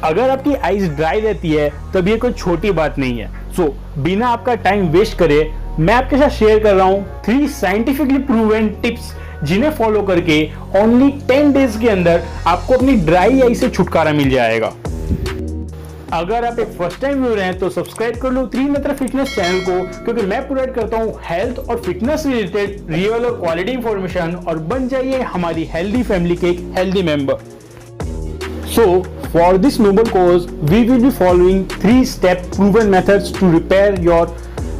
अगर आपकी eyes dry रहती है तब ये कोई छोटी बात नहीं है। सो बिना आपका टाइम वेस्ट करे मैं आपके साथ शेयर कर रहा हूं 3 साइंटिफिकली प्रूवन टिप्स, जिन्हें फॉलो करके ओनली 10 डेज के अंदर आपको अपनी ड्राई आई से छुटकारा मिल जाएगा। अगर आप एक फर्स्ट टाइम व्यूअर हैं तो सब्सक्राइब कर लो त्रिनेत्र फिटनेस चैनल को, क्योंकि मैं प्रोवाइड करता हूं हेल्थ और फिटनेस रिलेटेड रियल और क्वालिटी इंफॉर्मेशन, और बन जाइए हमारी हेल्दी फैमिली के एक healthy member. So, for this noble cause, we will be following 3-step proven methods to repair your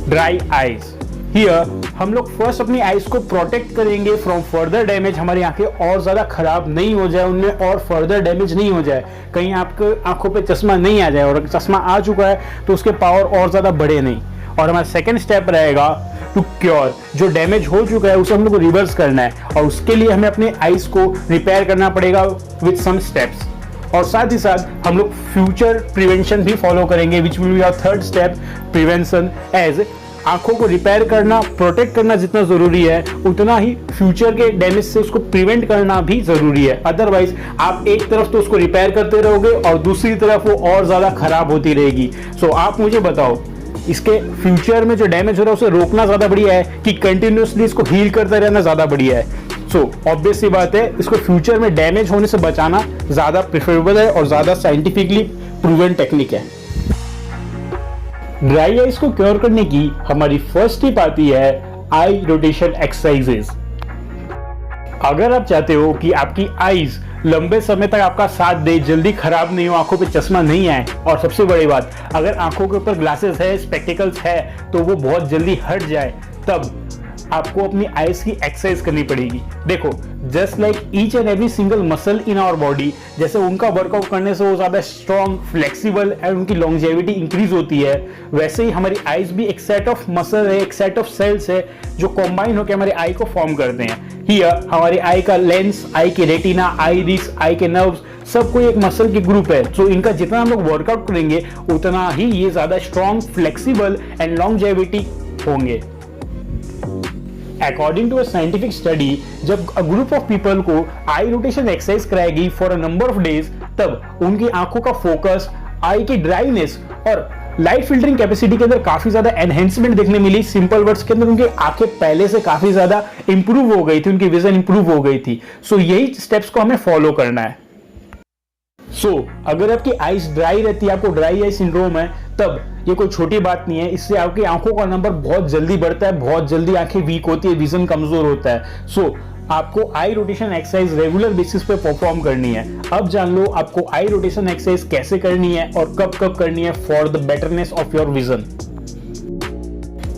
dry eyes. Here, हम लोग फर्स्ट अपनी आईज को प्रोटेक्ट करेंगे फ्रॉम फर्दर डैमेज, हमारी आंखें और ज्यादा खराब नहीं हो जाए, उनमें और फर्दर डैमेज नहीं हो जाए, कहीं आपके आंखों पे चश्मा नहीं आ जाए, और अगर चश्मा आ चुका है तो उसके पावर और ज्यादा बढ़े नहीं। और हमारा सेकंड स्टेप रहेगा टू क्योर, जो डैमेज हो चुका है उसे हम लोग को रिवर्स करना है, और उसके लिए हमें अपने आईज को रिपेयर करना पड़ेगा विद सम स्टेप्स। और साथ ही साथ हम लोग फ्यूचर प्रिवेंशन भी फॉलो करेंगे, which will be our third step prevention. As आंखों को रिपेयर करना, प्रोटेक्ट करना जितना जरूरी है, उतना ही फ्यूचर के डैमेज से उसको प्रिवेंट करना भी जरूरी है। अदरवाइज आप एक तरफ तो उसको रिपेयर करते रहोगे और दूसरी तरफ वो और ज्यादा खराब होती रहेगी। सो आप मुझे बताओ, इसके फ्यूचर में जो डैमेज हो रहा है उसे रोकना ज्यादा बढ़िया है कि कंटिन्यूसली इसको हील करते रहना ज्यादा बढ़िया है? सो ऑब्वियस सी बात है, इसको फ्यूचर में डैमेज होने से बचाना ज्यादा प्रेफरेबल है और ज्यादा साइंटिफिकली प्रूवन टेक्निक है। ड्राई आईज को क्योर करने की हमारी फर्स्ट टिप आती है आई रोटेशन एक्सरसाइजेस। अगर आप चाहते हो कि आपकी आईज लंबे समय तक आपका साथ दे, जल्दी खराब नहीं हो, आंखों पे चश्मा नहीं आए, और सबसे बड़ी बात, अगर आंखों के ऊपर ग्लासेस है, स्पेक्टिकल्स है, तो वो बहुत जल्दी हट जाए, तब आपको अपनी आईज की एक्सरसाइज करनी पड़ेगी। देखो, just like each and every single muscle in our body, जैसे उनका वर्कआउट करने से वो ज्यादा स्ट्रॉन्ग, फ्लेक्सिबल एंड उनकी लॉन्जेविटी इंक्रीज होती है, वैसे ही हमारी आईज भी एक सेट ऑफ मसल है, एक सेट ऑफ सेल्स है जो कॉम्बाइन होकर हमारी आई को फॉर्म करते हैं। हियर हमारी आई का लेंस, आई के रेटिना, आइरिस, आई के नर्व्स, सब कोई एक मसल के ग्रुप है। सो इनका जितना हम लोग वर्कआउट करेंगे उतना ही ये ज्यादा स्ट्रॉन्ग, फ्लेक्सिबल एंड लॉन्जेविटी होंगे। According to a scientific study, जब अ ग्रुप ऑफ पीपल को आई रोटेशन एक्सरसाइज कराएगी for a number of days, तब उनकी आंखों का फोकस, आई की ड्राइनेस और लाइट फिल्टरिंग कैपेसिटी के अंदर काफी ज्यादा एनहेंसमेंट देखने मिली। सिंपल वर्ड्स के अंदर उनकी आंखें पहले से काफी ज्यादा इंप्रूव हो गई थी, उनकी विजन इंप्रूव हो गई थी। सो यही स्टेप्स को हमें फॉलो करना है। अगर आपकी आईज ड्राई रहती है, आपको ड्राई आई सिंड्रोम है, तब ये कोई छोटी बात नहीं है। इससे आपकी आंखों का नंबर बहुत जल्दी बढ़ता है, बहुत जल्दी आंखें वीक होती है, विजन कमजोर होता है। आपको आई रोटेशन एक्सरसाइज रेगुलर बेसिस पे परफॉर्म करनी है। अब जान लो आपको आई रोटेशन एक्सरसाइज कैसे करनी है और कब कब करनी है for the betterness of your vision.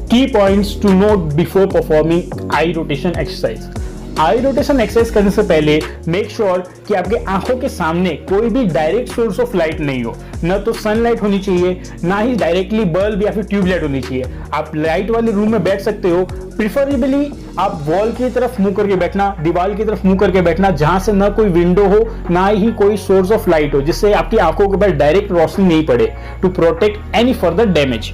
Key points to note before performing eye rotation exercise. Eye rotation exercise करने से पहले मेक श्योर कि आपके आंखों के सामने कोई भी डायरेक्ट सोर्स ऑफ लाइट नहीं हो, न तो सनलाइट होनी चाहिए, ना ही डायरेक्टली बल्ब या फिर ट्यूबलाइट होनी चाहिए। आप लाइट वाले रूम में बैठ सकते हो, प्रिफरेबली आप वॉल की तरफ मुंह करके बैठना, दीवार की तरफ मुंह करके बैठना, जहां से ना कोई विंडो हो, ना ही कोई सोर्स ऑफ लाइट हो, जिससे आपकी आंखों के ऊपर डायरेक्ट रोशनी नहीं पड़े, to protect any further damage.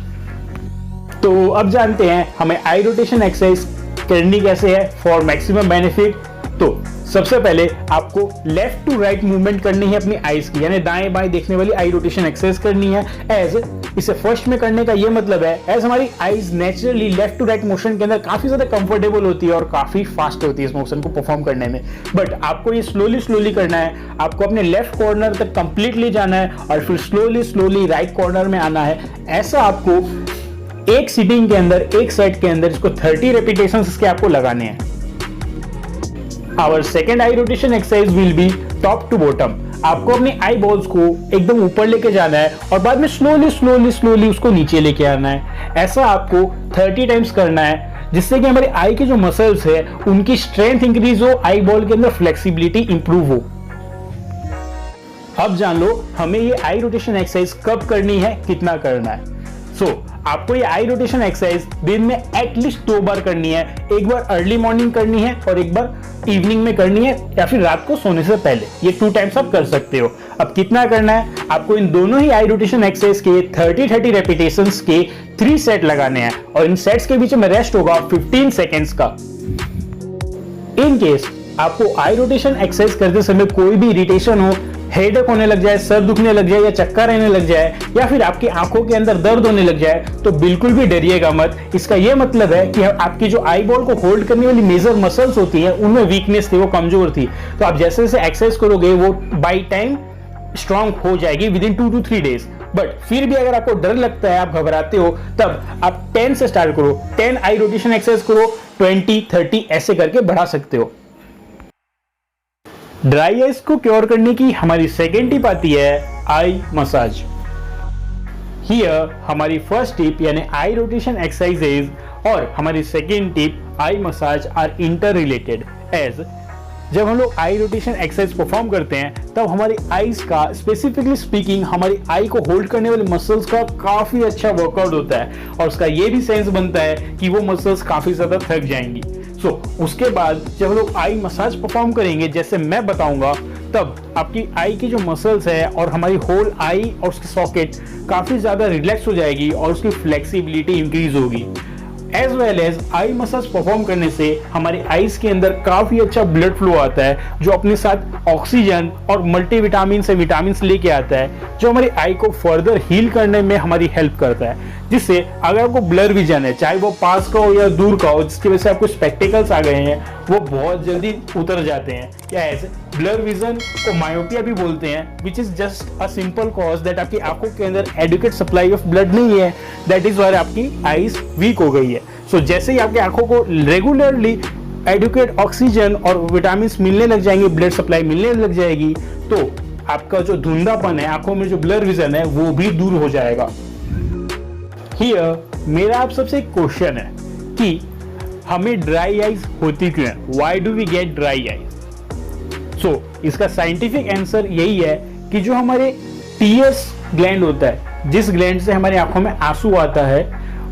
तो अब जानते हैं हमें आई रोटेशन एक्सरसाइज करनी कैसे है फॉर मैक्सिमम बेनिफिट। तो सबसे पहले आपको लेफ्ट टू राइट मूवमेंट करनी है अपनी आईज की, यानी दाएं बाएं देखने वाली आई रोटेशन एक्सरसाइज करनी है। एज इसे फर्स्ट में करने का ये मतलब है, एज हमारी eyes naturally left to right motion के अंदर काफी ज्यादा कंफर्टेबल होती है और काफी फास्ट होती है इस मोशन को परफॉर्म करने में, बट आपको ये स्लोली करना है। आपको अपने लेफ्ट कॉर्नर तक कंप्लीटली जाना है और फिर स्लोली राइट कॉर्नर में आना है। ऐसा आपको एक सीटिंग के अंदर, एक सेट के अंदर इसको 30 रेपिटेशंस इसके आपको लगाने हैं। Our second eye rotation exercise will be top to bottom. आपको अपनी आई बॉल्स को एकदम ऊपर लेके जाना है और बाद में स्लोली उसको नीचे लेके आना है। ऐसा आपको 30 टाइम्स करना है, जिससे कि हमारी आई के जो मसल्स है उनकी स्ट्रेंथ इंक्रीज हो, आई बॉल के अंदर फ्लेक्सिबिलिटी इंप्रूव हो। अब जान लो हमें ये आई रोटेशन एक्सरसाइज कब करनी है, कितना करना है। आपको ये आई रोटेशन एक्सरसाइज दिन में एटलीस्ट 2 बार करनी है। एक बार अर्ली मॉर्निंग करनी है और एक बार इवनिंग में करनी है, या फिर रात को सोने से पहले। ये 2 टाइम्स आप कर सकते हो। अब कितना करना है, आपको इन दोनों ही आई रोटेशन एक्सरसाइज के 30 रेपिटेशंस के 3 सेट लगाने हैं और इन सेट्स के बीच में रेस्ट होगा 15 सेकेंड्स का। इन केस आपको आई रोटेशन एक्सरसाइज करते समय कोई भी इरिटेशन हो, हेडेक होने लग जाए, सर दुखने लग जाए या चक्कर रहने लग जाए या फिर आपकी आंखों के अंदर दर्द होने लग जाए तो बिल्कुल भी डरिएगा मत। इसका यह मतलब है कि आपकी जो आई बॉल को होल्ड करने वाली मेजर मसल्स होती हैं उनमें वीकनेस थी, वो कमजोर थी। तो आप जैसे जैसे एक्सरसाइज करोगे वो बाय टाइम स्ट्रांग हो जाएगी with in 2 to 3 days. But फिर भी अगर आपको डर लगता है, आप घबराते हो, तब आप 10 से स्टार्ट करो। 10 आई रोटेशन एक्सरसाइज करो, 20, 30 ऐसे करके बढ़ा सकते हो। ड्राई आइज को क्योर करने की हमारी सेकेंड टिप आती है आई मसाज। हियर हमारी फर्स्ट टिप यानी आई रोटेशन एक्सरसाइजेज और हमारी second tip eye massage are interrelated. As जब हम लोग आई रोटेशन एक्सरसाइज परफॉर्म करते हैं तब हमारी आईज का, स्पेसिफिकली स्पीकिंग, हमारी आई को होल्ड करने वाले मसल्स का काफी अच्छा वर्कआउट होता है और उसका ये भी सेंस बनता है कि वो मसल्स काफी ज्यादा थक जाएंगी। उसके बाद जब लोग आई मसाज परफॉर्म करेंगे जैसे मैं बताऊंगा, तब आपकी आई की जो मसल्स है और हमारी होल आई और उसकी सॉकेट काफी ज्यादा रिलैक्स हो जाएगी और उसकी फ्लेक्सिबिलिटी इंक्रीज होगी। As well as eye massage perform करने से हमारी आईज के अंदर काफी अच्छा ब्लड फ्लो आता है जो अपने साथ ऑक्सीजन और मल्टीविटामिन से विटामिन लेके आता है जो हमारी आई को फर्दर हील करने में हमारी हेल्प करता है। जिससे अगर आपको ब्लर विजन है, चाहे वो पास का हो या दूर का हो, जिसकी वजह से आपको स्पेक्टिकल्स आ गए हैं, वो बहुत जल्दी उतर जाते हैं। या ऐसे ब्लर विजन को मायोपिया भी बोलते हैं, which is just a simple cause that आपकी आंखों के अंदर एडुकेट सप्लाई ऑफ ब्लड नहीं है, दैट इज वाई आपकी आईज वीक हो गई है। सो जैसे ही आपकी आंखों को रेगुलरली एडुकेट ऑक्सीजन और विटामिन मिलने लग जाएंगे, ब्लड सप्लाई मिलने लग जाएगी, तो आपका जो धुंधलापन है, आंखों में जो ब्लर विजन है, वो भी दूर हो जाएगा। हियर मेरा आप सबसे एक क्वेश्चन है कि हमें ड्राई आइज होती क्यों है? Why do we get dry eyes? So इसका साइंटिफिक आंसर यही है कि जो हमारे टीयर्स ग्लैंड होता है, जिस ग्लैंड से हमारी आंखों में आंसू आता है,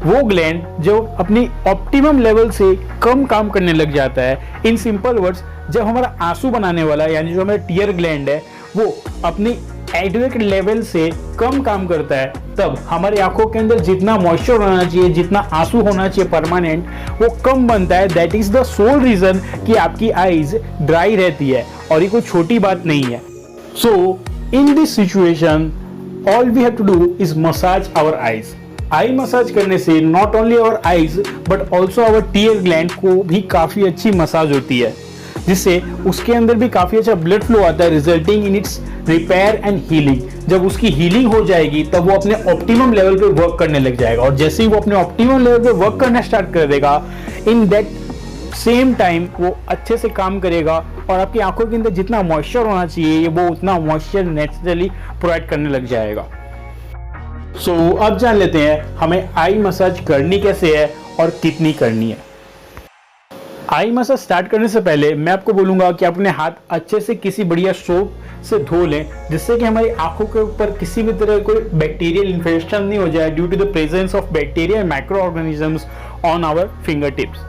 वो ग्लैंड जो अपनी ऑप्टिमम लेवल से कम काम करने लग जाता है। इन सिंपल वर्ड्स, जब हमारा आंसू बनाने वाला यानी जो हमारा टीयर ग्लैंड है वो अपनी एडुकेट लेवल से कम काम करता है, तब हमारी आंखों के अंदर जितना मॉइस्चर होना चाहिए, जितना आंसू होना चाहिए परमानेंट, वो कम बनता है। That is the sole reason कि आपकी आईज ड्राई रहती है और ये कोई छोटी बात नहीं है। So in this situation all we have to do is massage our eyes. Eye massage करने से not only our eyes but also our tear gland को भी काफी अच्छी मसाज होती है, जिससे उसके अंदर भी काफी अच्छा ब्लड फ्लो आता है, resulting in its repair and healing. जब उसकी हीलिंग हो जाएगी तब वो अपने ऑप्टिमम लेवल पे वर्क करने लग जाएगा और जैसे ही वो अपने ऑप्टिमम लेवल पे वर्क करना स्टार्ट कर देगा, इन दैट सेम टाइम वो अच्छे से काम करेगा और आपकी आंखों के अंदर जितना मॉइस्चर होना चाहिए वो उतना मॉइस्चर नेचुरली प्रोवाइड करने लग जाएगा। सो अब जान लेते हैं हमें आई मसाज करनी कैसे है और कितनी करनी है। आई मसाज स्टार्ट करने से पहले मैं आपको बोलूंगा कि अपने हाथ अच्छे से किसी बढ़िया सोप से धो लें, जिससे कि हमारी आंखों के ऊपर किसी भी तरह कोई बैक्टीरियल इन्फेक्शन नहीं हो जाए due to the presence of bacteria and microorganisms on our fingertips.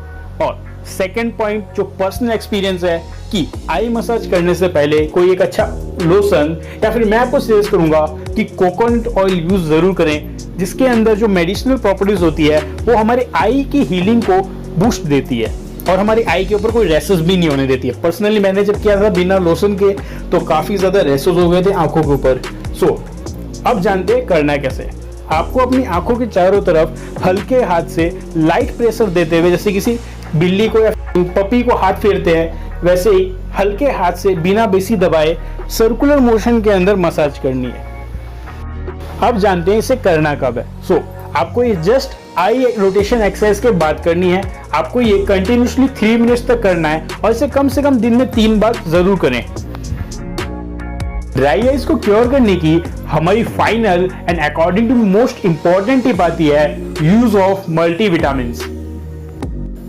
और सेकेंड पॉइंट जो पर्सनल एक्सपीरियंस है कि आई मसाज करने से पहले कोई एक अच्छा लोशन या फिर मैं आपको सजेस्ट करूंगा कि कोकोनट ऑयल यूज जरूर करें, जिसके अंदर जो मेडिसिनल प्रॉपर्टीज होती है वो हमारे आई की हीलिंग को बूस्ट देती है और हमारी आई के ऊपर कोई रैसेस भी नहीं होने देती है। पर्सनली मैंने जब किया था बिना लोशन के तो काफी ज्यादा रैसेस हो गए थे आंखों के ऊपर। सो अब जानते हैं करना कैसे। आपको अपनी आंखों के चारों तरफ हल्के हाथ से लाइट प्रेशर देते हुए, जैसे किसी बिल्ली को या पपी को हाथ फेरते हैं, वैसे ही हल्के हाथ से बिना बेसी दबाए सर्कुलर मोशन के अंदर मसाज करनी है। अब जानते हैं इसे करना कब है। सो आपको ये जस्ट आई रोटेशन एक्सरसाइज के बाद करनी है। आपको ये कंटिन्यूसली 3 मिनट्स तक करना है और इसे कम से कम दिन में 3 बार जरूर करें। ड्राई आइज को क्योर करने की हमारी final and according to most important tip आती है use of multivitamins.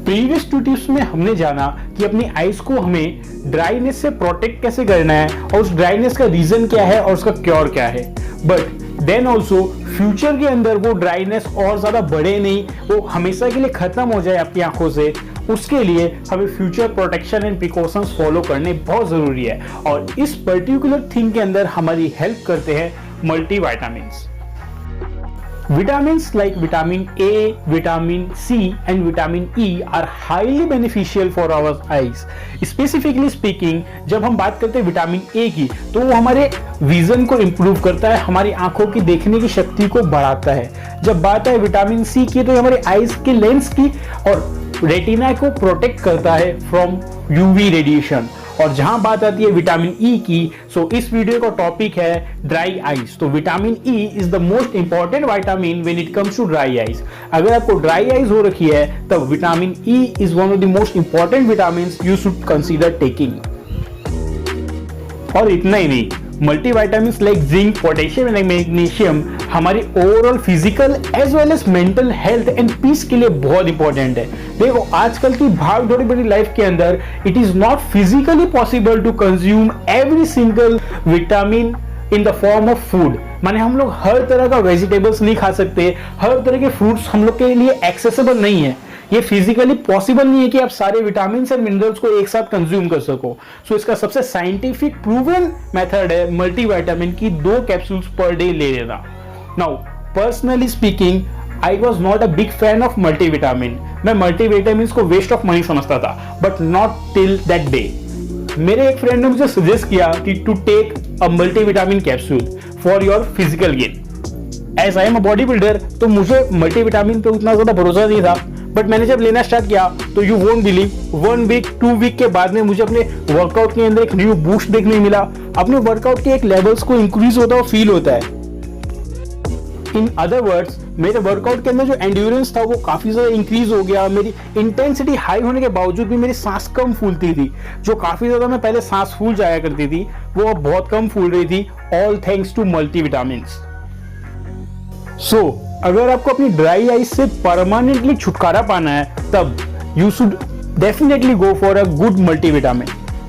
Previous 2 tips में हमने जाना कि अपनी आइज को हमें ड्राइनेस से प्रोटेक्ट कैसे करना है और उस ड्राइनेस का रीजन क्या है और उसका क्योर क्या है। बट देन ऑल्सो फ्यूचर के अंदर वो ड्राइनेस और ज्यादा बढ़े नहीं, वो हमेशा के लिए खत्म हो जाए आपकी आंखों से, उसके लिए हमें future protection and precautions follow करने बहुत जरूरी है। और इस पर्टिकुलर थिंग के अंदर हमारी हेल्प करते हैं multivitamins. Vitamins like vitamin A, vitamin C and vitamin E are highly beneficial for our eyes. Specifically speaking, जब हम बात करते हैं विटामिन ए की तो वो हमारे विजन को इम्प्रूव करता है, हमारी आंखों की देखने की शक्ति को बढ़ाता है। जब बात है विटामिन सी की तो हमारे आईज के लेंस की और रेटिना को प्रोटेक्ट करता है फ्रॉम यूवी रेडिएशन। और जहां बात आती है विटामिन ई की, सो इस वीडियो का टॉपिक है ड्राई आईज। तो vitamin E is the most important vitamin when it comes to dry eyes. अगर आपको ड्राई आईज हो रखी है तब vitamin E is one of the most important vitamin you should consider taking. और इतना ही नहीं, multivitamins like zinc, potassium and magnesium हमारी overall physical as well as mental health and peace के लिए बहुत इंपॉर्टेंट है। देखो आजकल की भाग दौड़ी बड़ी लाइफ के अंदर it is not physically possible to consume every single vitamin in the form of food. माने हम लोग हर तरह का वेजिटेबल्स नहीं खा सकते, हर तरह के फ्रूट्स हम लोग के लिए एक्सेसिबल नहीं है। ये फिजिकली पॉसिबल नहीं है कि आप सारे विटामिन एंड मिनरल्स को एक साथ कंज्यूम कर सको। सो इसका सबसे साइंटिफिक प्रूवन मेथड है मल्टीविटामिन की 2 कैप्सूल्स पर डे ले लेना। Now personally speaking I was not a big fan of multivitamin. मैं मल्टीविटामिन को वेस्ट ऑफ मनी समझता था, but not till that day. मेरे एक फ्रेंड ने मुझे सजेस्ट किया कि to take a multivitamin capsule for your physical gain. As I am a bodybuilder तो मुझे मल्टीविटामिन पे उतना ज्यादा भरोसा नहीं था, बट मैंने जब लेना स्टार्ट किया तो you won't believe 1 week 2 week के बाद में मुझे अपने वर्कआउट के अंदर एक न्यू बूस्ट देखने मिला। अपने वर्कआउट के एक लेवल्स को इंक्रीज होता हुआ फील होता है। इन अदर वर्ड्स मेरे वर्कआउट के अंदर जो एंड्योरेंस था वो काफी ज्यादा इंक्रीज हो गया। मेरी इंटेंसिटी हाई होने के बावजूद भी मेरी सांस कम फूलती थी। जो काफी ज्यादा मैं पहले सांस फूल जाया करती थी वो अब बहुत कम फूल रही थी, ऑल थैंक्स टू मल्टीविटामिन्स। सो अगर आपको अपनी ड्राई आईज से परमानेंटली छुटकारा पाना है तब you should definitely go for a good multivitamin.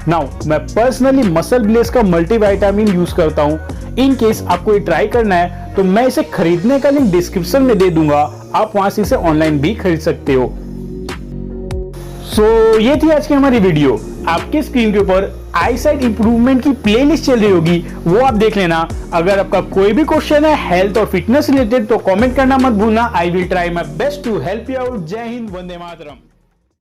Now मैं पर्सनली मसल ब्लेस का मल्टीविटामिन यूज करता हूं। इन केस आपको ये ट्राई करना है तो मैं इसे खरीदने का लिंक डिस्क्रिप्शन में दे दूंगा, आप वहां से इसे ऑनलाइन भी खरीद सकते हो। सो ये थी आज की हमारी वीडियो। आपके स्क्रीन के ऊपर आईसाइट इंप्रूवमेंट की प्लेलिस्ट चल रही होगी, वो आप देख लेना। अगर आपका कोई भी क्वेश्चन है हेल्थ और फिटनेस रिलेटेड तो कमेंट करना मत भूलना। I will try my best to help you out. जय हिंद, वंदे मातरम।